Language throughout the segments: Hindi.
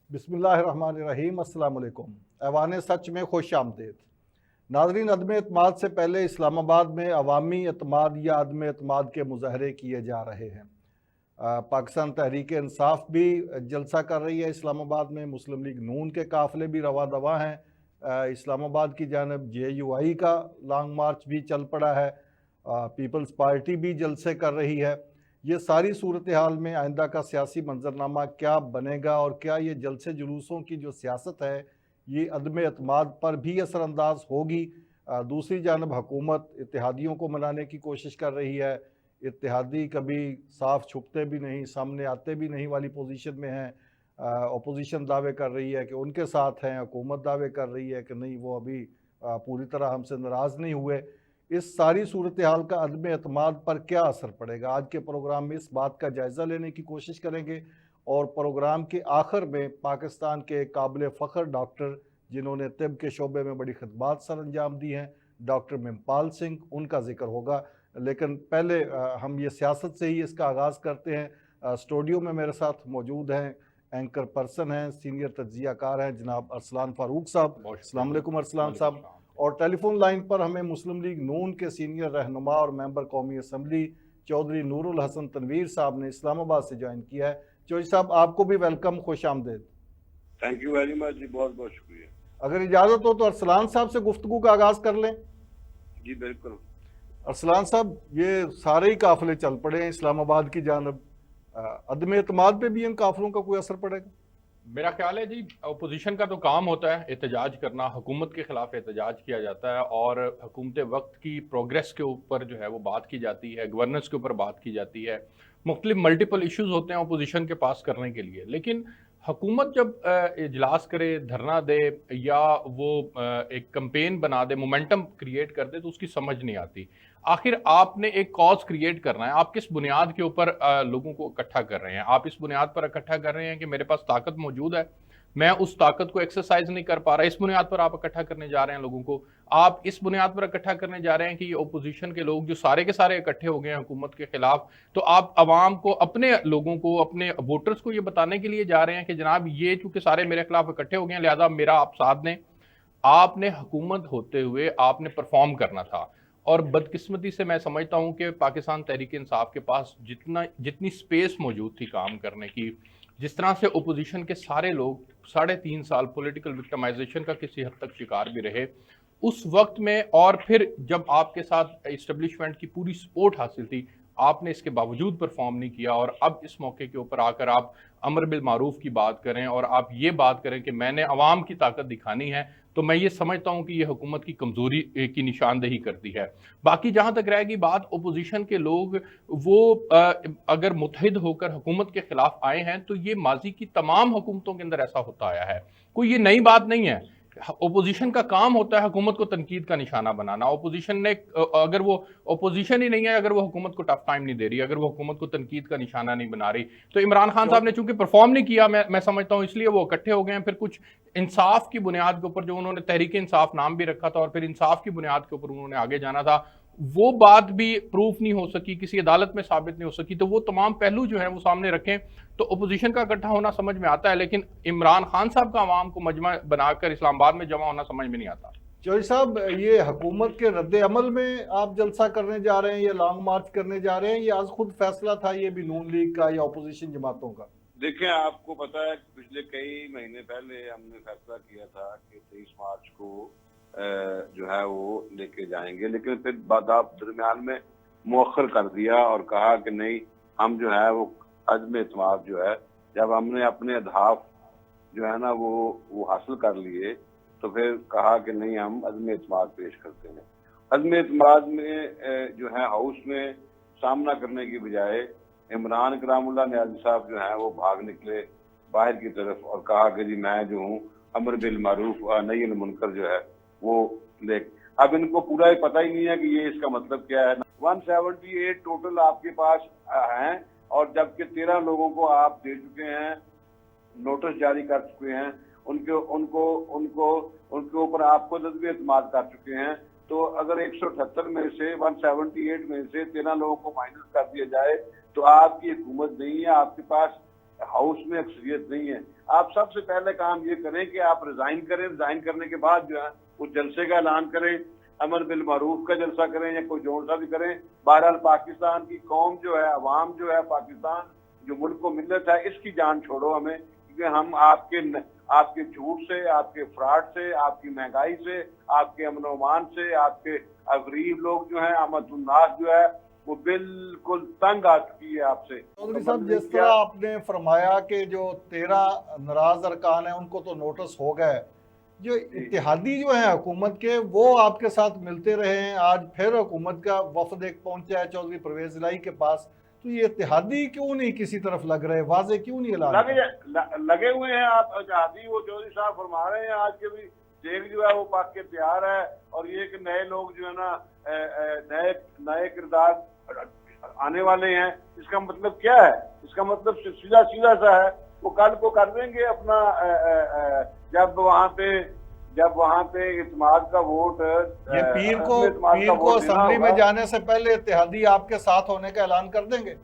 बिस्मिल्लाहिर्रहमानिर्रहीम। अस्सलाम वालेकुम। ऐवान सच में खुश आमदीद। नाज़रीन, अदम एतमाद से पहले इस्लामाबाद में अवामी एतमाद या अदम एतमाद के मुजाहरे किए जा रहे हैं। पाकिस्तान तहरीक इंसाफ भी जलसा कर रही है इस्लामाबाद में। मुस्लिम लीग नून के काफ़िले भी रवा दवा हैं इस्लामाबाद की जानब। JUI का लॉन्ग मार्च भी चल पड़ा है। पीपल्स पार्टी भी जलसे कर रही है। ये सारी सूरत हाल में आइंदा का सियासी मंजरनामा क्या बनेगा और क्या ये जलसे जुलूसों की जो सियासत है ये अदम एतमाद पर भी असरअंदाज होगी। दूसरी जानब हुकूमत इत्तेहादियों को मनाने की कोशिश कर रही है। इत्तेहादी कभी साफ छुपते भी नहीं, सामने आते भी नहीं वाली पोजीशन में हैं। अपोजिशन दावे कर रही है कि उनके साथ हैं, हुकूमत दावे कर रही है कि नहीं, वो अभी पूरी तरह हमसे नाराज़ नहीं हुए। इस सारी सूरत हाल का अदम एतमाद पर क्या असर पड़ेगा, आज के प्रोग्राम में इस बात का जायज़ा लेने की कोशिश करेंगे। और प्रोग्राम के आखिर में पाकिस्तान के काबिल फ़ख्र डॉक्टर जिन्होंने तिब के शोबे में बड़ी खिदमात सर अंजाम दी हैं, डॉक्टर मिमपाल सिंह, उनका जिक्र होगा। लेकिन पहले हम ये सियासत से ही इसका आगाज़ करते हैं। स्टूडियो में मेरे साथ मौजूद हैं, एंकर पर्सन हैं, सीनियर तज्ज़ियाकार हैं जनाब अरसलान फ़ारूक साहब। अस्सलाम वालेकुम अरसलान साहब। और टेलीफोन लाइन पर हमें मुस्लिम लीग नून के सीनियर रहनुमा और मेंबर कौमी असम्बली चौधरी नूरुल हसन तनवीर साहब ने इस्लामाबाद से ज्वाइन किया है। चौधरी साहब, आपको भी वेलकम, खुश आमदेद। थैंक यू वेरी मच जी, बहुत बहुत शुक्रिया। अगर इजाज़त हो तो अरसलान साहब से गुफ्तगू का आगाज़ कर लें। जी बिल्कुल। अरसलान साहब, ये सारे ही काफिले चल पड़े हैं इस्लामाबाद की जानब। अदम एतमाद पे भी इन काफिलों का कोई असर पड़ेगा? मेरा ख्याल है जी, अपोजिशन का तो काम होता है एहतजाज करना, हुकूमत के खिलाफ एहतजाज किया जाता है और हुकूमत वक्त की प्रोग्रेस के ऊपर जो है वो बात की जाती है, गवर्नेंस के ऊपर बात की जाती है। मुख्तलिफ मल्टीपल इश्यूज होते हैं अपोजिशन के पास करने के लिए, लेकिन हुकूमत जब इजलास करे, धरना दे या वो एक कंपेन बना दे, मोमेंटम क्रिएट कर दे, तो उसकी समझ नहीं आती। आखिर आपने एक कॉज क्रिएट करना है, आप किस बुनियाद के ऊपर लोगों को इकट्ठा कर रहे हैं? आप इस बुनियाद पर इकट्ठा कर रहे हैं कि मेरे पास ताकत मौजूद है, मैं उस ताकत को एक्सरसाइज नहीं कर पा रहा, इस बुनियाद पर आप इकट्ठा करने जा रहे हैं लोगों को। आप इस बुनियाद पर इकट्ठा करने जा रहे हैं कि ये ओपोजिशन के लोग जो सारे के सारे इकट्ठे हो गए हैं हुकूमत के खिलाफ, तो आप अवाम को, अपने लोगों को, अपने वोटर्स को ये बताने के लिए जा रहे हैं कि जनाब ये चूंकि सारे मेरे खिलाफ इकट्ठे हो गए हैं, लिहाजा मेरा आप साथ दें। आपने हुकूमत होते हुए आपने परफॉर्म करना था। और बदकिस्मती से मैं समझता हूं कि पाकिस्तान तहरीक इंसाफ के पास जितनी स्पेस मौजूद थी काम करने की, जिस तरह से ओपोजिशन के सारे लोग 3.5 साल पॉलिटिकल विक्टिमाइजेशन का किसी हद तक शिकार भी रहे उस वक्त में, और फिर जब आपके साथ इस्टेब्लिशमेंट की पूरी सपोर्ट हासिल थी, आपने इसके बावजूद परफॉर्म नहीं किया। और अब इस मौके के ऊपर आकर आप अमर बिल मारूफ की बात करें और आप ये बात करें कि मैंने अवाम की ताकत दिखानी है, तो मैं ये समझता हूं कि ये हुकूमत की कमजोरी की निशानदेही करती है। बाकी जहां तक रहेगी बात ओपोजिशन के लोग, वो अगर मुत्तहिद होकर हुकूमत के खिलाफ आए हैं, तो ये माजी की तमाम हुकूमतों के अंदर ऐसा होता आया है, कोई ये नई बात नहीं है। ओपोजिशन का काम होता है हुकूमत को तनकीद का निशाना बनाना। ओपोजिशन ने, अगर वो ओपोजिशन ही नहीं है, अगर वो हुकूमत को टफ टाइम नहीं दे रही, अगर वो हुकूमत को तनकीद का निशाना नहीं बना रही, तो इमरान खान साहब ने चूंकि परफॉर्म नहीं किया, मैं समझता हूं इसलिए वो इकट्ठे हो गए हैं। फिर कुछ इंसाफ की बुनियाद के ऊपर, जो उन्होंने तहरीक इंसाफ नाम भी रखा था और फिर इंसाफ की बुनियाद के ऊपर उन्होंने आगे जाना था, वो बात भी प्रूफ नहीं हो सकी, किसी अदालत में साबित नहीं हो सकी। तो वो तमाम पहलू जो है वो सामने रखें तो अपोजिशन का इकट्ठा होना समझ में आता है, लेकिन इमरान खान साहब का आवाम को मजमा बनाकर इस्लामाबाद में जमा होना समझ में नहीं आता। चौधरी साहब, ये हुकूमत के रद्द अमल में आप जलसा करने जा रहे हैं, ये लॉन्ग मार्च करने जा रहे हैं, ये आज खुद फैसला था ये भी नून लीग का या अपोजिशन जमातों का? देखें, आपको पता है पिछले कई महीने पहले हमने फैसला किया था कि 23 मार्च को जो है वो लेके जाएंगे, लेकिन फिर दरमियान में मुअख्खर कर दिया और कहा कि नहीं, हम जो है वो अज़्म एतमाद जो है, जब हमने अपने अहदाफ जो है ना वो हासिल कर लिए, तो फिर कहा कि नहीं, हम अज़्म एतमाद पेश करते हैं। अज़्म एतमाद में जो है हाउस में सामना करने की बजाय इमरान करामुल्लाह नियाज़ी साहब जो है वो भाग निकले बाहर की तरफ और कहा कि जी मैं जो हूँ अमर बिल मारूफ और नही अनिल मुनकर जो है वो ले। अब इनको पूरा ही पता ही नहीं है कि ये इसका मतलब क्या है। 178 टोटल आपके पास हैं और जबकि 13 लोगों को आप दे चुके हैं, नोटिस जारी कर चुके हैं, उनके ऊपर आपको अज़्म एतमाद कर चुके हैं। तो अगर 178 में से 178 में से 13 लोगों को माइनस कर दिया जाए तो आपकी हुकूमत नहीं है, आपके पास हाउस में अक्सरियत नहीं है। आप सबसे पहले काम ये करें कि आप रिजाइन करें, रिजाइन करने के बाद जो है उस जलसे का ऐलान करें, अमर बिल मारूफ का जलसा करें या कोई जोर सा भी करें। बहरहाल पाकिस्तान की कौम जो है, अवाम जो है, पाकिस्तान जो मुल्क को मिलत है, इसकी जान छोड़ो हमें, क्योंकि हम आपके झूठ से, आपके फ्रॉड से, आपकी महंगाई से, आपके अमन अमान से, आपके गरीब लोग जो है, आमदुन्नास जो है, वो बिल्कुल तंग आ चुकी है आपसे। चौधरी साहब, जिस तरह आपने फरमाया कि जो 13 नाराज अरकान हैं उनको तो नोटिस हो गए, जो इत्तेहादी जो है हुकूमत के, वो आपके साथ मिलते रहे हैं, आज फिर हुकूमत का वफद एक पहुंचा है चौधरी परवेज इलाही के पास, तो ये इत्तेहादी क्यों नहीं किसी तरफ लग रहे, वाजे क्यों नहीं ऐलान लगे हुए हैं आप इत्तेहादी? वो चौधरी साहब फरमा रहे हैं आज के भी शेख जो है वो पाक के तैयार है, और ये कि नए लोग जो है ना, नए किरदार आने वाले हैं। इसका मतलब क्या है? इसका मतलब सीधा सीधा सा है, वो कल को कर देंगे अपना, जब वहाँ पे इत्तेमाद का वोट, ये पीर को असेंबली में जाने से पहले इत्तेहादी आपके साथ होने का ऐलान कर देंगे?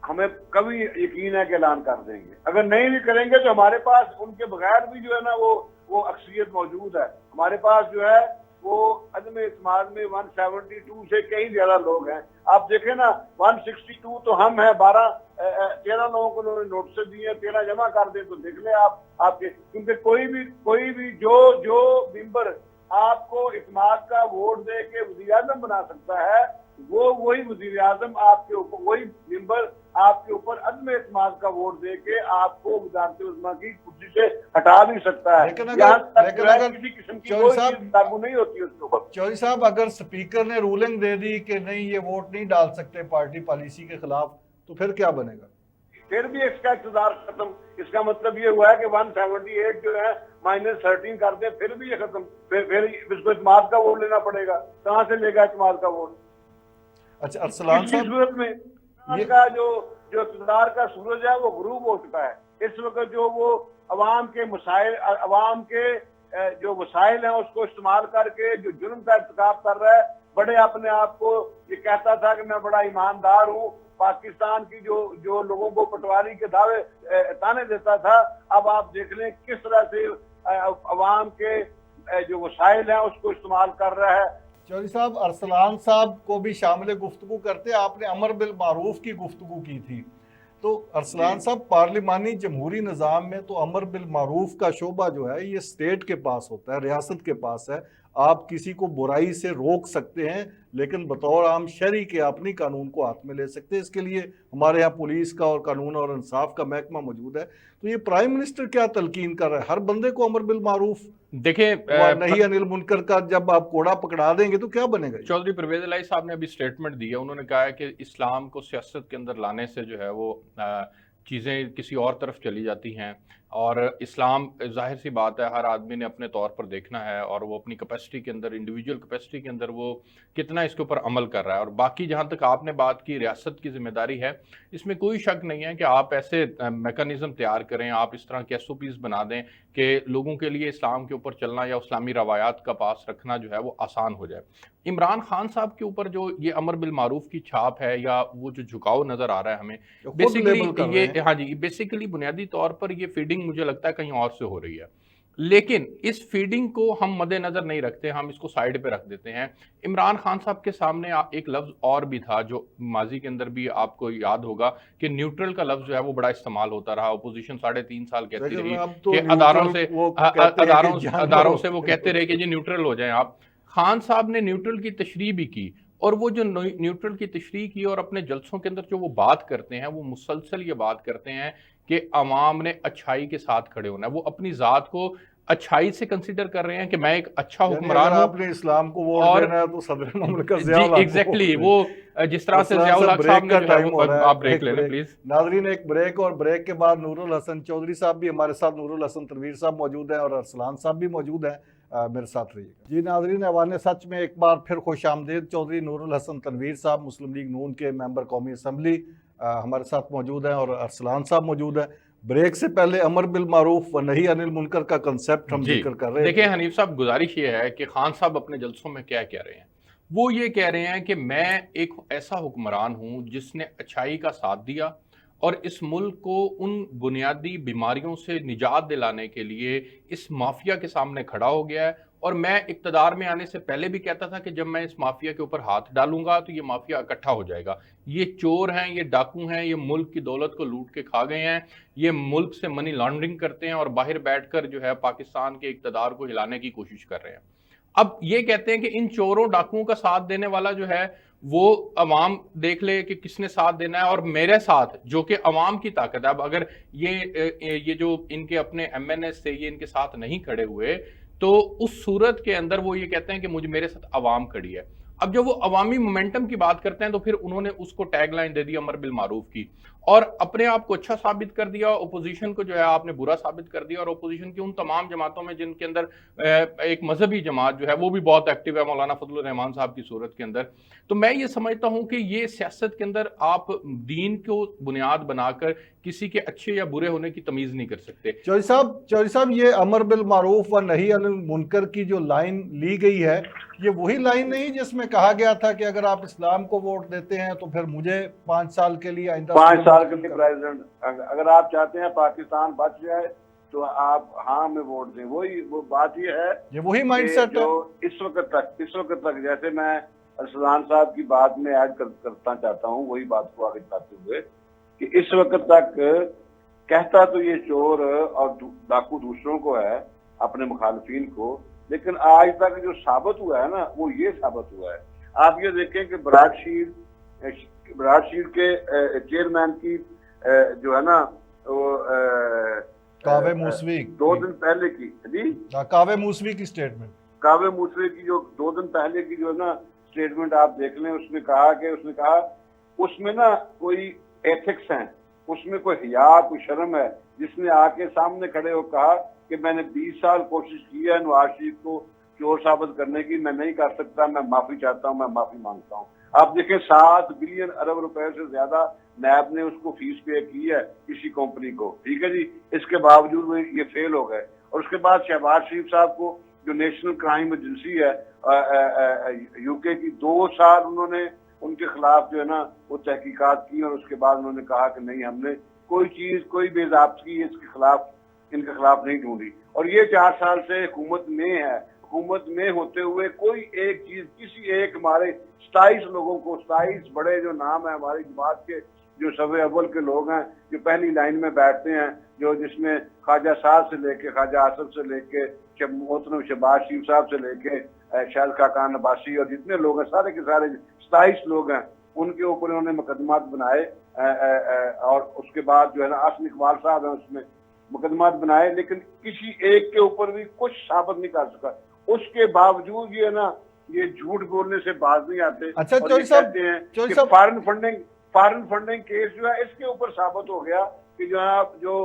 हमें कभी यकीन है कि ऐलान कर देंगे। अगर नहीं भी करेंगे तो हमारे पास उनके बगैर भी जो है ना वो अक्सरियत मौजूद है। हमारे पास जो है वो अदम इत्तेमाद में 172 से कई ज्यादा लोग हैं। आप देखें ना, 162 तो हम हैं, 13 लोगों को उन्होंने नोटिस दिए, 13 जमा कर दे तो देख ले आपके, क्योंकि कोई भी जो मेंबर आपको इत्तेमाद का वोट दे के वज़ीर आज़म बना सकता है, वो वही वज़ीर आज़म आपके ऊपर, वही मेंबर आपके ऊपर अदम इत्तेमाद का वोट दे के आपको वज़ारत उज़्मा की कुर्सी से हटा भी सकता है। लेकिन अगर किसी किस्म की कोई चीज लागू नहीं होती उसके ऊपर। चौधरी साहब, अगर स्पीकर ने रूलिंग दे दी कि नहीं ये वोट नहीं डाल सकते पार्टी पॉलिसी के खिलाफ, तो फिर क्या बनेगा? फिर भी इसका इक़्तिदार खत्म। इसका मतलब ये हुआ है कि 178 जो है -13 कर दे, फिर भी ये खत्म। फिर इसको इत्तेमाद का वोट लेना पड़ेगा। कहाँ से लेगा इत्तेमाद का वोट? अच्छा अरसलान साहब, सूरत में का जो इक़्तिदार का सूरज है वो गुरूब हो चुका है। इस वक्त जो वो अवाम के मसाइल, अवाम के जो वसाइल हैं उसको इस्तेमाल करके जो जुर्म का इर्तिकाब कर रहा है, बड़े अपने आप को ये कहता था कि मैं बड़ा ईमानदार हूँ, पाकिस्तान की जो लोगों को पटवारी के दावे ताने देता था, अब आप देख लें किस तरह से अवाम के जो वसाइल हैं उसको इस्तेमाल कर रहा है। चौधरी साहब, अरसलान साहब को भी शामिल गुफ्तगू करते, आपने अमर बिल मारूफ की गुफ्तगू की थी, तो अरसलान साहब, पार्लिमानी जमहूरी निज़ाम में तो अमर बिल मारूफ का शोबा जो है ये स्टेट के पास होता है, रियासत के पास है। आप किसी को बुराई से रोक सकते हैं, लेकिन बतौर आम शहरी के आप नहीं कानून को हाथ में ले सकते। इसके लिए हमारे यहाँ पुलिस का और कानून और इंसाफ का महकमा मौजूद है। तो ये प्राइम मिनिस्टर क्या तलकीन कर रहा है, हर बंदे को अमर बिल मारूफ? देखिए, नहीं अनिल मुनकर का जब आप कोड़ा पकड़ा देंगे तो क्या बनेगा? चौधरी परवेज इलाही साहब ने अभी स्टेटमेंट दी है। उन्होंने कहा है कि इस्लाम को सियासत के अंदर लाने से जो है वो चीज़ें किसी और तरफ चली जाती हैं, और इस्लाम, जाहिर सी बात है, हर आदमी ने अपने तौर पर देखना है और वो अपनी कैपेसिटी के अंदर, इंडिविजुअल कैपेसिटी के अंदर वो कितना इसके ऊपर अमल कर रहा है। और बाकी जहाँ तक आपने बात की रियासत की जिम्मेदारी है, इसमें कोई शक नहीं है कि आप ऐसे मेकनिज़म तैयार करें, आप इस तरह के SOPs बना दें कि लोगों के लिए इस्लाम के ऊपर चलना या इस्लामी रवायात का पास रखना जो है वो आसान हो जाए। इमरान खान साहब के ऊपर जो ये अमर बिल मारूफ की छाप है या वो जो झुकाव नज़र आ रहा है हमें, बेसिकली ये, हाँ जी, बेसिकली बुनियादी तौर पर ये फीडिंग मुझे लगता है कहीं और से हो रही है, लेकिन इस फीडिंग को हम मद्देनजर नहीं रखते, हम इसको साइड पे रख देते हैं। इमरान खान साहब के सामने एक लफ्ज़ और भी था जो माजी के अंदर भी आपको याद होगा कि न्यूट्रल का लफ्ज़ जो है वो बड़ा इस्तेमाल होता रहा। अपोजिशन 3.5 साल कहती रही कि अदारों से वो कहते रहे कि जी न्यूट्रल हो जाए आप। खान साहब ने न्यूट्रल की तशरीह भी की, और वो जो न्यूट्रल की तशरीह की और अपने जलसों के अंदर जो वो बात करते हैं, वो मुसलसल ये बात करते हैं कि अवाम ने अच्छाई के साथ खड़े होना है। वो अपनी ज़ात को अच्छाई से कंसिडर कर रहे हैं कि मैं एक अच्छा हुक्मरान हूं। अपने इस्लाम को वोट देना है तो सदर मुमलिकत एग्जैक्टली वो जिस तरह से ज़ियाउल हक साहब ने जो है आप ब्रेक ले लें प्लीज। नाज़रीन, एक ब्रेक, और ब्रेक के बाद नूरुल हसन चौधरी साहब भी हमारे साथ, नूरुल हसन तनवीर साहब मौजूद हैं और अरसलान साहब भी मौजूद हैं, मेरे साथ रहिएगा। जी नाज़रीन, ऐवान सच में एक बार फिर खुश आमदीद। चौधरी नूरुल हसन तनवीर साहब मुस्लिम लीग नून के मेंबर कौमी असम्बली हमारे साथ मौजूद हैं, और अरसलान साहब मौजूद हैं। ब्रेक से पहले अमर बिल मारूफ व नही अनिल मुनकर का कंसेप्ट हम जिक्र कर रहे हैं। देखिए हनीफ साहब, गुजारिश ये है कि खान साहब अपने जलसों में क्या कह रहे हैं, वो ये कह रहे हैं कि मैं एक ऐसा हुक्मरान हूँ जिसने अच्छाई का साथ दिया और इस मुल्क को उन बुनियादी बीमारियों से निजात दिलाने के लिए इस माफिया के सामने खड़ा हो गया है। और मैं इक़्तिदार में आने से पहले भी कहता था कि जब मैं इस माफिया के ऊपर हाथ डालूंगा तो ये माफिया इकट्ठा हो जाएगा। ये चोर हैं, ये डाकू हैं, ये मुल्क की दौलत को लूट के खा गए हैं, ये मुल्क से मनी लॉन्ड्रिंग करते हैं और बाहर बैठकर जो है पाकिस्तान के इक़्तिदार को हिलाने की कोशिश कर रहे हैं। अब ये कहते हैं कि इन चोरों डाकुओं का साथ देने वाला जो है वो अवाम देख ले कि किसने साथ देना है, और मेरे साथ जो कि अवाम की ताकत है। अब अगर ये जो इनके अपने एमएनएस थे ये इनके साथ नहीं खड़े हुए तो उस सूरत के अंदर वो ये कहते हैं कि मुझे मेरे साथ अवाम खड़ी है। अब जब वो अवामी मोमेंटम की बात करते हैं तो फिर उन्होंने उसको टैगलाइन दे दी अमर बिल मारूफ की, और अपने आप को अच्छा साबित कर दिया, ओपोजिशन को जो है आपने बुरा साबित कर दिया। और ओपोजिशन की उन तमाम जमातों में जिनके अंदर एक मजहबी जमात जो है वो भी बहुत एक्टिव है मौलाना फजलुर रहमान साहब की सूरत के अंदर। तो मैं ये समझता हूं कि ये सियासत के अंदर आप दीन को बुनियाद बनाकर किसी के अच्छे या बुरे होने की तमीज नहीं कर सकते। चौधरी साहब, ये अमर बिल मारूफ व नही अनिल मुनकर की जो लाइन ली गई है, ये वही लाइन नहीं जिसमें कहा गया था कि अगर आप इस्लाम को वोट देते हैं तो फिर मुझे 5 साल के लिए 5 साल के लिए प्रेसिडेंट, अगर आप चाहते हैं पाकिस्तान बच जाए तो आप हाँ में वोट दें। वो बात ये है, ये वही माइंडसेट है जो इस वक्त तक जैसे मैं अरसलान साहब की बात में ऐड करना चाहता हूँ, वही बात को आगे बढ़ाते हुए कि इस वक्त तक कहता तो ये चोर और डाकू दूसरों को है, अपने मुखालफिन को, लेकिन आज तक जो साबित हुआ है ना वो ये साबित हुआ है। आप ये देखें कि ब्राडशीर के चेयरमैन की जो है ना वो कावे मूसवी 2 दिन पहले की जी कावे मूसवी की स्टेटमेंट, कावे मूसवी की जो 2 दिन पहले की जो है ना स्टेटमेंट आप देख लें, उसने कहा उसमें ना कोई एथिक्स हैं, उसमें कोई हिया कोई शर्म है, जिसने आके सामने खड़े हो कहा कि मैंने 20 साल कोशिश की है नवाज शरीफ को चोर साबित करने की, मैं नहीं कर सकता, मैं माफी चाहता हूं, मैं माफी मांगता हूं। आप देखें 7 बिलियन अरब रुपए से ज्यादा नैब ने उसको फीस पे की है किसी कंपनी को, ठीक है जी, इसके बावजूद वो ये फेल हो गए। और उसके बाद शहबाज शरीफ साहब को जो नेशनल क्राइम एजेंसी है यूके की, 2 साल उन्होंने उनके खिलाफ जो है ना वो तहकीकात की, और उसके बाद उन्होंने कहा कि नहीं, हमने कोई चीज कोई बेज़ाब्तगी इनके खिलाफ नहीं ढूंढी। और ये 4 साल से हुकूमत में है, हुकूमत में होते हुए कोई एक चीज किसी एक हमारे 27 लोगों को, 27 बड़े जो नाम है हमारी जमात के, जो सवे अव्वल के लोग हैं, जो पहली लाइन में बैठते हैं, जो जिसमें ख्वाजा साहब से लेके ख्वाजा आसफ से लेके मोहतरम शहबाज शरीफ साहब से लेके शाहिद खाकान अब्बासी और जितने लोग हैं सारे के सारे 27 लोग हैं, उनके ऊपर उन्होंने मुकदमात बनाए। और उसके बाद जो है ना आसिम इकबाल साहब हैं, उसमें मुकदमात बनाए, लेकिन किसी एक के ऊपर भी कुछ साबित नहीं कर सका। उसके बावजूद ये ना ये झूठ बोलने से बाज नहीं आते। अच्छा, और ये कहते हैं कि फॉरेन फंडिंग केस जो है इसके ऊपर साबित हो गया कि जो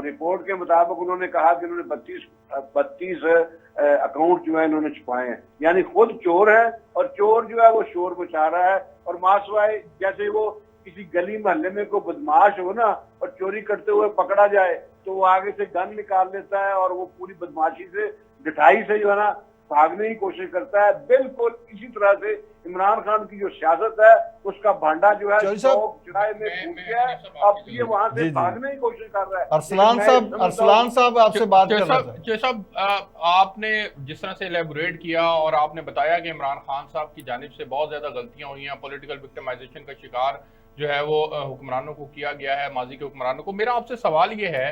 रिपोर्ट के मुताबिक उन्होंने कहा कि उन्होंने 32 अकाउंट जो है इन्होंने छुपाए हैं, यानी खुद चोर है और चोर जो है वो शोर मचा रहा है। और मासवाई जैसे वो किसी गली मोहल्ले में कोई बदमाश हो ना और चोरी करते हुए पकड़ा जाए तो वो आगे से गन निकाल लेता है और वो पूरी बदमाशी से ढिठाई से जो है ना भागने की कोशिश करता है। बिल्कुल इसी तरह से इमरान खान की जो सियासत है उसका भांडा जो है चुराए में फूट गया है, अब ये वहां से भागने की कोशिश कर रहा है। अरसलान साहब आपसे बात कर रहा था। साहब, आपने जिस तरह से एलेबोरेट किया और आपने बताया कि इमरान खान साहब की जानिब से बहुत ज्यादा गलतियां हुई हैं, पॉलिटिकल विक्टिमाइजेशन का शिकार जो है वो हुक्मरानों को किया गया है, माजी के हुक्मरानों को। मेरा आपसे सवाल ये है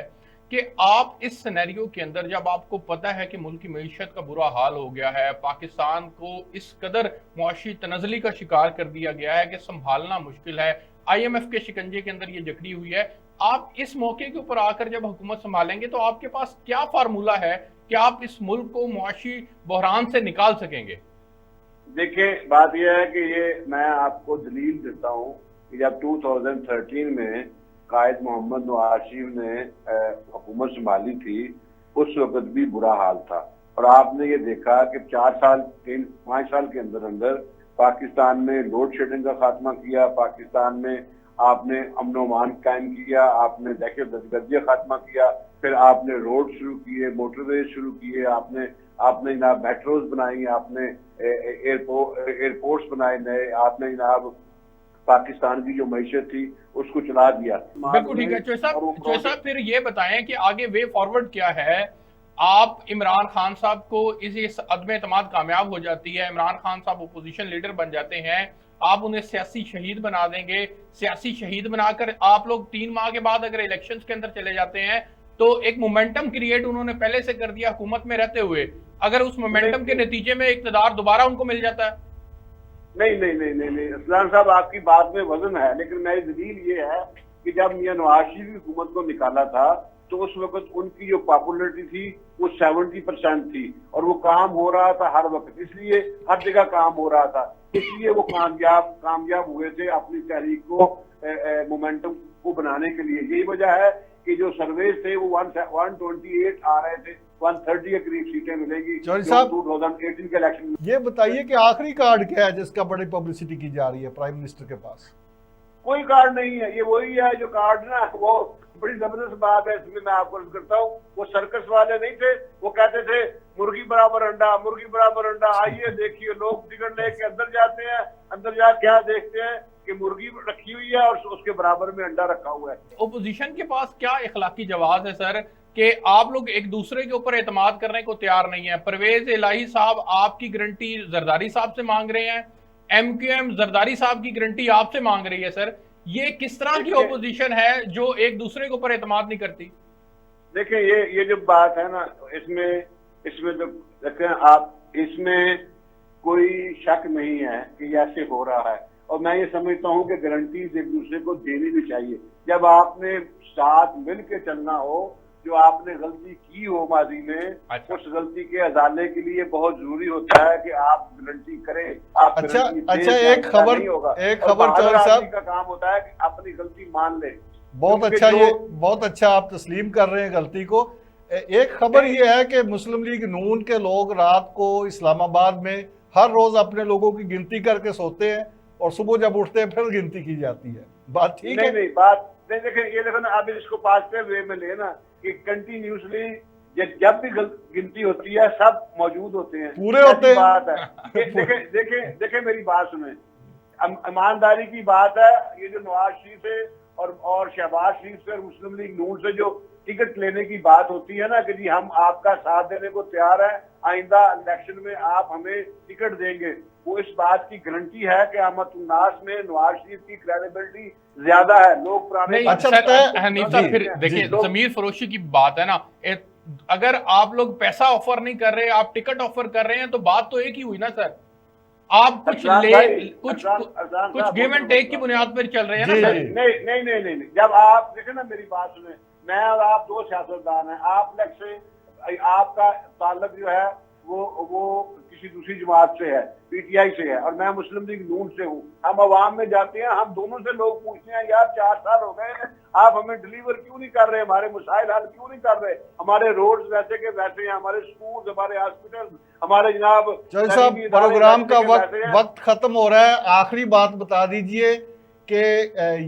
कि आप इस सिनेरियो के अंदर जब आपको पता है कि मुल्क की मईशत का बुरा हाल हो गया है, पाकिस्तान को इस कदर मुआशी तनज़ली का शिकार कर दिया गया है कि संभालना मुश्किल है, IMF के शिकंजे के अंदर ये जकड़ी हुई है, आप इस मौके के ऊपर आकर जब हुकूमत संभालेंगे तो आपके पास क्या फार्मूला है कि आप इस मुल्क को मुआशी बहरान से निकाल सकेंगे? देखिए, बात यह है कि ये मैं आपको दलील देता हूँ कि जब 2013 में कायद मोहम्मद नवाज शरीफ ने हुकूमत संभाली थी उस वक्त भी बुरा हाल था। और आपने ये देखा कि 5 साल के अंदर अंदर पाकिस्तान में लोड शेडिंग का खात्मा किया, पाकिस्तान में आपने अमन अमान कायम किया, आपने दहशतगर्दी का खात्मा किया, फिर आपने रोड शुरू किए, मोटरवेज शुरू किए, आपने जनाब मेट्रोज बनाई, आपने एयरपोर्ट्स बनाए नए, आपने जनाब पाकिस्तान की जो मैशत थी उसको चला दिया। बिल्कुल ठीक है चौधरी साहब, फिर ये बताएं कि आगे वे फॉरवर्ड क्या है। आप इमरान खान साहब को इस अदम एतमाद कामयाब हो जाती है, इमरान खान साहब अपोजिशन लीडर बन जाते हैं, आप उन्हें सियासी शहीद बना देंगे। सियासी शहीद बनाकर आप लोग 3 माह के बाद अगर इलेक्शंस के अंदर चले जाते हैं तो एक मोमेंटम क्रिएट उन्होंने पहले से कर दिया हुकूमत में रहते हुए, अगर उस मोमेंटम के नतीजे में इक़्तिदार दोबारा उनको मिल जाता है। नहीं नहीं नहीं नहीं नहीं असलान साहब, आपकी बात में वजन है, लेकिन मेरी दलील ये है कि जब मियां नवाज शरीफ की हुकूमत को निकाला था तो उस वक्त उनकी जो पॉपुलरिटी थी वो 70% थी और वो काम हो रहा था हर वक्त, इसलिए हर जगह काम हो रहा था, इसलिए वो कामयाब हुए थे अपनी तहरीक को मोमेंटम को बनाने के लिए। यही वजह है कि जो सर्वेज थे वो 128 आ रहे थे, 130 के करीब सीटें मिलेगी चौधरी साहब 2018 के इलेक्शन में। ये बताइए कि आखिरी कार्ड क्या है जिसका बड़ी पब्लिसिटी की जा रही है प्राइम मिनिस्टर के पास? कोई कार्ड नहीं है, ये वही है जो कार्ड ना, वो बड़ी जबरदस्त बात है, इसमें मैं आपको अर्ज करता हूँ, वो सर्कस वाले नहीं थे, वो कहते थे मुर्गी बराबर अंडा, मुर्गी बराबर अंडा, आइए देखिए, लोग टिकट लेके अंदर जाते हैं, अंदर जा क्या देखते हैं कि मुर्गी रखी हुई है और उसके बराबर में अंडा रखा हुआ है। ओपोजिशन के पास क्या इखलाकी जवाब है सर कि आप लोग एक दूसरे के ऊपर एतमाद करने को तैयार नहीं है? परवेज इलाही साहब आपकी गारंटी जरदारी साहब से मांग रहे हैं, MQM जरदारी साहब की गारंटी आपसे मांग रही है। सर ये किस तरह की ओपोजिशन है जो एक दूसरे के ऊपर एतमाद नहीं करती? देखिए ये जो बात है ना, इसमें तो देखें आप, इसमें कोई शक नहीं है कि ऐसे हो रहा है और मैं ये समझता हूँ कि गारंटीज एक दूसरे को देनी भी चाहिए। जब आपने साथ मिल के चलना हो, जो आपने गलती की हो माजी में, अच्छा। उस गलती के अजाले के लिए बहुत जरूरी होता है कि आप गारंटी करें। आप अच्छा एक खबर चौधरी साहब का काम होता है कि अपनी गलती मान ले। बहुत अच्छा आप तस्लीम कर रहे हैं गलती को। एक खबर ये है कि मुस्लिम लीग नून के लोग रात को इस्लामाबाद में हर रोज अपने लोगों की गिनती करके सोते हैं और सुबह जब उठते हैं फिर गिनती की जाती है। बात ठीक है? नहीं बात नहीं, देखिए ये देखो ना, आप इसको पॉजिटिव वे में लेना कि कंटिन्यूसली जब भी गिनती होती है सब मौजूद होते हैं, पूरे होते हैं। बात है देखे मेरी बात सुने, ईमानदारी की बात है। ये जो नवाज शरीफ है और शहबाज शरीफ से और मुस्लिम लीग नून से जो टिकट लेने की बात होती है ना कि जी हम आपका साथ देने को तैयार है, आइंदा इलेक्शन में आप हमें टिकट देंगे, वो इस बात की गारंटी है कि अहमदुन्नास में नवाज शरीफ की क्रेडिबिलिटी ज्यादा है। लोग पुराने फिर देखिए जमीर फरोशी की बात है ना, अगर आप लोग पैसा ऑफर नहीं कर रहे, आप टिकट ऑफर कर रहे हैं तो बात तो एक ही हुई ना सर। आप कुछ गिव एंड टेक की बुनियाद पर चल रहे हैं ना सर। नहीं, जब आप देखे ना मेरी बात सुने, मैं और आप दो सियासतदान हैं, आप से आपका ताल्लुक जो है वो किसी दूसरी जमात से है, PTI से है, और मैं मुस्लिम लीग नून से हूँ। हम अवाम में जाते हैं, हम दोनों से लोग पूछते हैं यार 4 साल हो गए हैं, आप हमें डिलीवर क्यों नहीं कर रहे, हमारे मसाइल हल क्यों नहीं कर रहे, हमारे रोड्स वैसे के वैसे हैं, हमारे स्कूल, हमारे हॉस्पिटल, हमारे जनाब। चौधरी साहब प्रोग्राम का वक्त खत्म हो रहा है, आखिरी बात बता दीजिए कि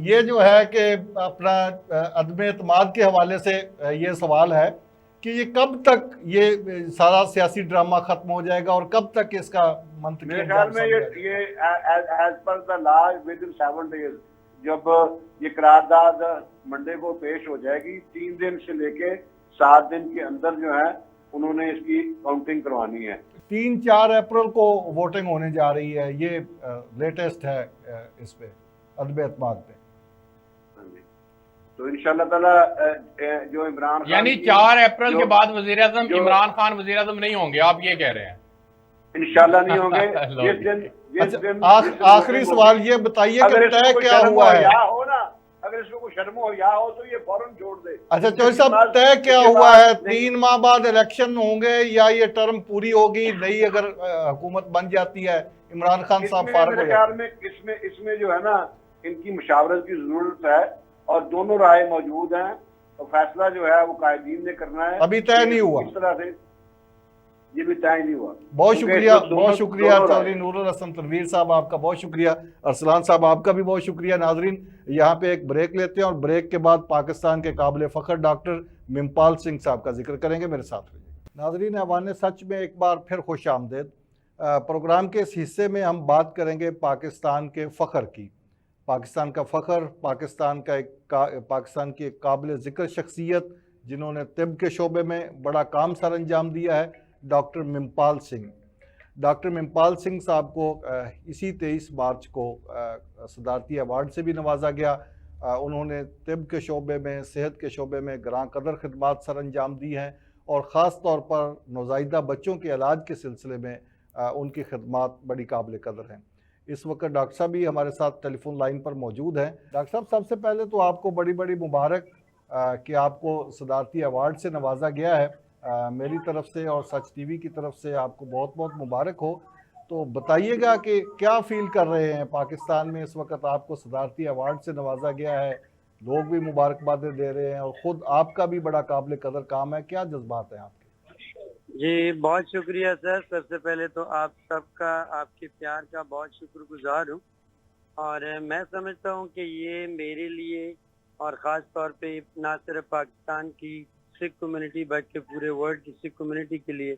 ये जो है कि अपना अदम एतमाद के हवाले से ये सवाल है कि ये कब तक ये सारा सियासी ड्रामा खत्म हो जाएगा और कब तक इसका मंतकी? मेरे ख्याल में ये as per the law within 7 days, जब ये करारदाद मंडे को पेश हो जाएगी, 3 दिन से लेके 7 दिन के अंदर जो है उन्होंने इसकी काउंटिंग करवानी है। 3-4 अप्रैल को वोटिंग होने जा रही है, ये लेटेस्ट है इस पे अदम एतमाद पे। तो इंशाल्लाह ताला जो इमरान खान, यानी 4 अप्रैल के बाद वजीर आजम इमरान खान वजीर आजम नहीं होंगे, आप ये कह रहे हैं? इंशाल्लाह नहीं होंगे। जिस दिन आखिरी सवाल ये बताइए कि तय क्या हुआ है? हो ना, अगर इसको कोई शर्म हो या हो तो ये फौरन छोड़ दे। अच्छा चौधरी साहब, तय क्या हुआ है? 3 माह बाद इलेक्शन होंगे या ये टर्म पूरी होगी, नई अगर हुकूमत बन जाती है, इमरान खान साहब फारिग हो जाते हैं? इसमें जो है ना, इनकी मुशावरत की जरूरत है और दोनों राय मौजूद हैं, तो फैसला जो है वो कायदीन ने करना है। अभी तय नहीं हुआ, इस तरह से ये भी तय नहीं हुआ। बहुत शुक्रिया चौधरी नूरुल हसन तनवीर साहब, आपका बहुत शुक्रिया। अरसलान साहब आपका भी बहुत शुक्रिया। नाजरीन यहाँ पे एक ब्रेक लेते हैं और ब्रेक के बाद पाकिस्तान के काबिल फ़ख्र डॉक्टर मिमपाल सिंह साहब का जिक्र करेंगे। मेरे साथ रहिए। नाजरीन ऐवान सच में एक बार फिर खुश आमदेद। प्रोग्राम के इस हिस्से में हम बात करेंगे पाकिस्तान के फ़ख्र की। पाकिस्तान का फ़ख्र, पाकिस्तान की एक काबिल ज़िक्र शख्सियत जिन्होंने तिब के शोबे में बड़ा काम सर अंजाम दिया है, डॉक्टर मिमपाल सिंह। डॉक्टर मिमपाल सिंह साहब को इसी 23 मार्च को सदारती अवार्ड से भी नवाजा गया। उन्होंने तिब के शोबे में, सेहत के शोबे में ग्रां कदर खिदमात सर अंजाम दी हैं और ख़ास तौर पर नौज़ाइदा बच्चों के इलाज के सिलसिले में उनकी खिदमात बड़ी काबिल कदर हैं। इस वक्त डॉक्टर साहब भी हमारे साथ टेलीफोन लाइन पर मौजूद हैं। डॉक्टर साहब, सबसे पहले तो आपको बड़ी बड़ी मुबारक कि आपको सदारती अवार्ड से नवाजा गया है। मेरी तरफ से और सच टीवी की तरफ से आपको बहुत बहुत मुबारक हो। तो बताइएगा कि क्या फील कर रहे हैं पाकिस्तान में इस वक्त, आपको सदारती अवार्ड से नवाजा गया है, लोग भी मुबारकबादें दे रहे हैं और ख़ुद आपका भी बड़ा काबिल कदर काम है, क्या जज्बात हैं आपके? जी, बहुत शुक्रिया सर। सबसे पहले तो आप सबका, आपके प्यार का बहुत शुक्रगुजार हूँ। और मैं समझता हूँ कि ये मेरे लिए और ख़ास तौर पे ना सिर्फ पाकिस्तान की सिख कम्युनिटी बल्कि पूरे वर्ल्ड की सिख कम्युनिटी के लिए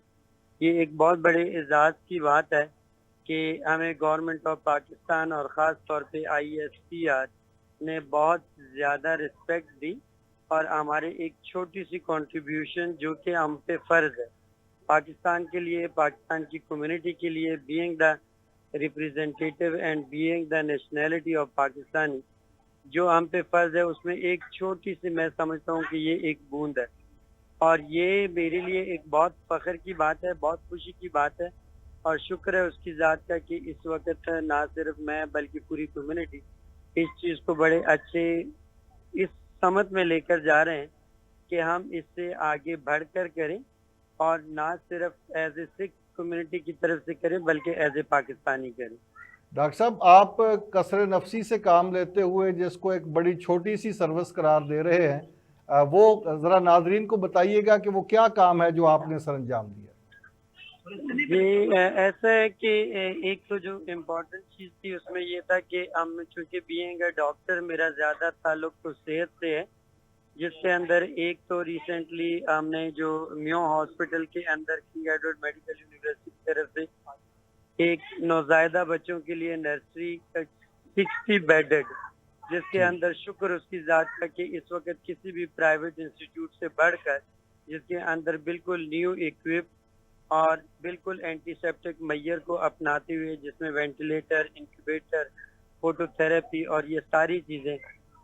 ये एक बहुत बड़े एजाज़ की बात है कि हमें गवर्नमेंट ऑफ पाकिस्तान और ख़ास तौर पे ISPR ने बहुत ज़्यादा रिस्पेक्ट दी और हमारे एक छोटी सी कंट्रीब्यूशन जो कि हम पे फ़र्ज़ है पाकिस्तान के लिए, पाकिस्तान की कम्युनिटी के लिए, being the representative and being the nationality of Pakistani, जो हम पे फ़र्ज़ है उसमें एक छोटी सी, मैं समझता हूँ कि ये एक बूंद है। और ये मेरे लिए एक बहुत फ़ख्र की बात है, बहुत खुशी की बात है और शुक्र है उसकी ज़ात का कि इस वक्त ना सिर्फ मैं बल्कि पूरी कम्युनिटी इस चीज़ को बड़े अच्छे इस समझ में लेकर जा रहे हैं कि हम इससे आगे बढ़कर करें और ना सिर्फ एज ए सिख कम्युनिटी की तरफ से करें बल्कि एज ए पाकिस्तानी करें। डॉक्टर साहब, आप कसर नफसी से काम लेते हुए जिसको एक बड़ी छोटी सी सर्विस करार दे रहे हैं, वो ज़रा नाजरीन को बताइएगा कि वो क्या काम है जो आपने सर अंजाम दिया? जी, ऐसा है कि एक तो जो इम्पोर्टेंट चीज़ थी उसमें ये था कि हम चूँकि बीइंग अ डॉक्टर मेरा ज़्यादा ताल्लुक तो सेहत से है, जिसके अंदर एक तो रिसेंटली हमने जो म्यो हॉस्पिटल के अंदर किंग एडवर्ड मेडिकल यूनिवर्सिटी की तरफ से एक नौज़ायदा बच्चों के लिए नर्सरी 60 बेडेड, जिसके अंदर शुक्र उसकी ज़ात का कि इस वक्त किसी भी प्राइवेट इंस्टीट्यूट से बढ़कर जिसके अंदर बिल्कुल न्यू इक्विप और बिल्कुल एंटीसेप्टिक मैयर को अपनाते हुए, जिसमें वेंटिलेटर, इंक्यूबेटर, फोटोथेरेपी और ये सारी चीज़ें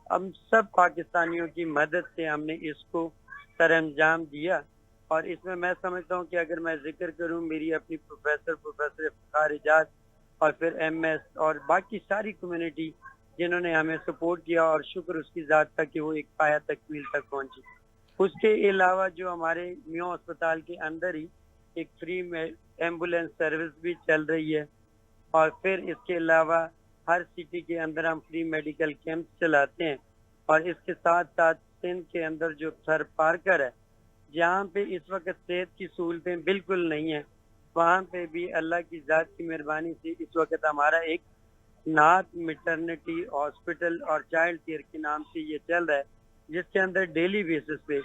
हम सब पाकिस्तानियों की मदद से हमने इसको सरअंजाम दिया। और इसमें मैं समझता हूँ कि अगर मैं जिक्र करूँ मेरी अपनी प्रोफेसर इफ्तिखार एजाज और फिर MS और बाकी सारी कम्युनिटी जिन्होंने हमें सपोर्ट किया और शुक्र उसकी ज़ात था कि वो एक पाया तकमील तक पहुँची। उसके अलावा जो हमारे म्यो अस्पताल के अंदर ही एक फ्री एम्बुलेंस सर्विस भी चल रही है और फिर इसके अलावा हर सिटी के अंदर हम फ्री मेडिकल कैंप चलाते हैं। और इसके साथ साथ सिंध के अंदर जो सर पार्कर है, जहाँ पे इस वक्त सेहत की सहूलतें बिल्कुल नहीं है, वहाँ पे भी अल्लाह की ज़ात की मेहरबानी से इस वक्त हमारा एक नात मिटर्निटी हॉस्पिटल और चाइल्ड केयर के नाम से ये चल रहा है, जिसके अंदर डेली बेसिस पे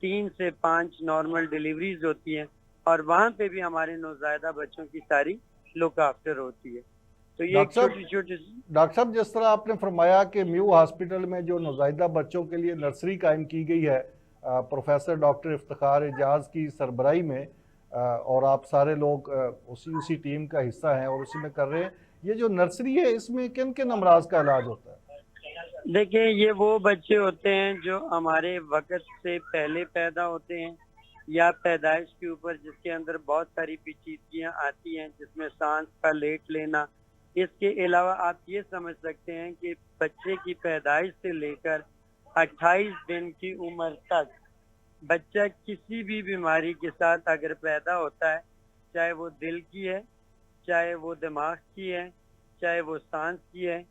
3 से 5 नॉर्मल डिलीवरीज होती हैं और वहाँ पे भी हमारे नौज़ायदा बच्चों की सारी लुक आफ्टर होती है। तो ये एक छोटी छोटी। डॉक्टर साहब, जिस तरह आपने फरमाया कि म्यू हॉस्पिटल में जो नौज़ायदा बच्चों के लिए नर्सरी कायम की गई है प्रोफेसर डॉक्टर इफ्तिखार एजाज की सरबराही में, और आप सारे लोग उसी टीम का हिस्सा हैं और उसी में कर रहे हैं, ये जो नर्सरी है इसमें किन किन अमराज का इलाज होता है? देखिए, ये वो बच्चे होते हैं जो हमारे वक्त से पहले पैदा होते हैं या पैदाइश के ऊपर जिसके अंदर बहुत सारी पेचीदगियाँ आती हैं, जिसमें सांस का लेट लेना। इसके अलावा आप ये समझ सकते हैं कि बच्चे की पैदाइश से लेकर 28 दिन की उम्र तक बच्चा किसी भी बीमारी के साथ अगर पैदा होता है, चाहे वो दिल की है, चाहे वो दिमाग की है, चाहे वो सांस की है,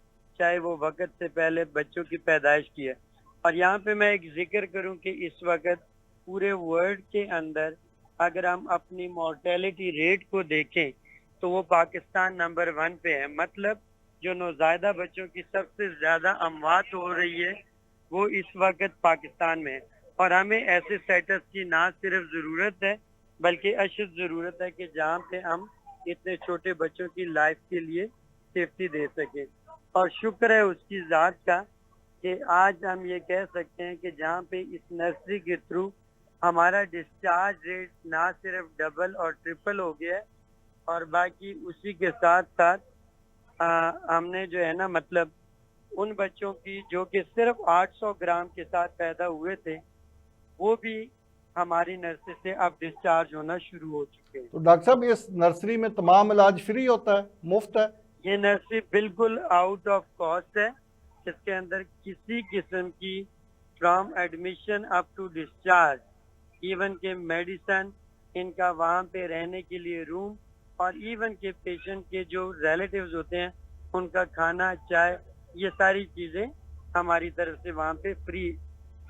चाहे वो वक्त से पहले बच्चों की पैदाइश की है। और यहाँ पे मैं एक जिक्र करूँ कि इस वक्त पूरे वर्ल्ड के अंदर अगर हम अपनी मोर्टेलिटी रेट को देखें तो वो पाकिस्तान नंबर 1 पे है। मतलब जो नौज़ायदा बच्चों की सबसे ज़्यादा अमवात हो रही है वो इस वक्त पाकिस्तान में है। और हमें ऐसे सेटअप की ना सिर्फ ज़रूरत है बल्कि अशद ज़रूरत है कि जहाँ पे हम इतने छोटे बच्चों की लाइफ के लिए सेफ्टी दे सकें। और शुक्र है उसकी ज़ात का कि आज हम ये कह सकते हैं कि जहाँ पे इस नर्सरी के थ्रू हमारा डिस्चार्ज रेट ना सिर्फ डबल और ट्रिपल हो गया है, और बाकी उसी के साथ साथ हमने जो है ना मतलब उन बच्चों की जो कि सिर्फ 800 ग्राम के साथ पैदा हुए थे वो भी हमारी नर्सरी से अब डिस्चार्ज होना शुरू हो चुके हैं। तो डॉक्टर साहब इस नर्सरी में तमाम इलाज फ्री होता है, मुफ्त है? ये नर्सरी बिल्कुल आउट ऑफ कॉस्ट है। इसके अंदर किसी किस्म की from admission up to discharge, even के मेडिसिन, इनका वहाँ पे रहने के लिए रूम, और इवन के पेशेंट के जो रिलेटिव्स होते हैं उनका खाना, चाय, ये सारी चीज़ें हमारी तरफ से वहाँ पे फ्री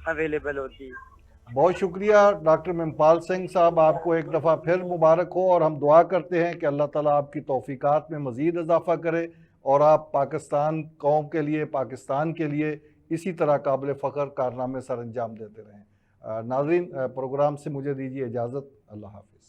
अवेलेबल होती है। बहुत शुक्रिया डॉक्टर मेमपाल सिंह साहब, आपको एक दफ़ा फिर मुबारक हो, और हम दुआ करते हैं कि अल्लाह ताला आपकी तौफीकात में मज़ीद इजाफ़ा करे और आप पाकिस्तान कौम के लिए, पाकिस्तान के लिए इसी तरह काबिल फ़ख्र कारनामे सर अंजाम देते रहें। नाज़रीन, प्रोग्राम से मुझे दीजिए इजाज़त। अल्लाह हाफ़िज़।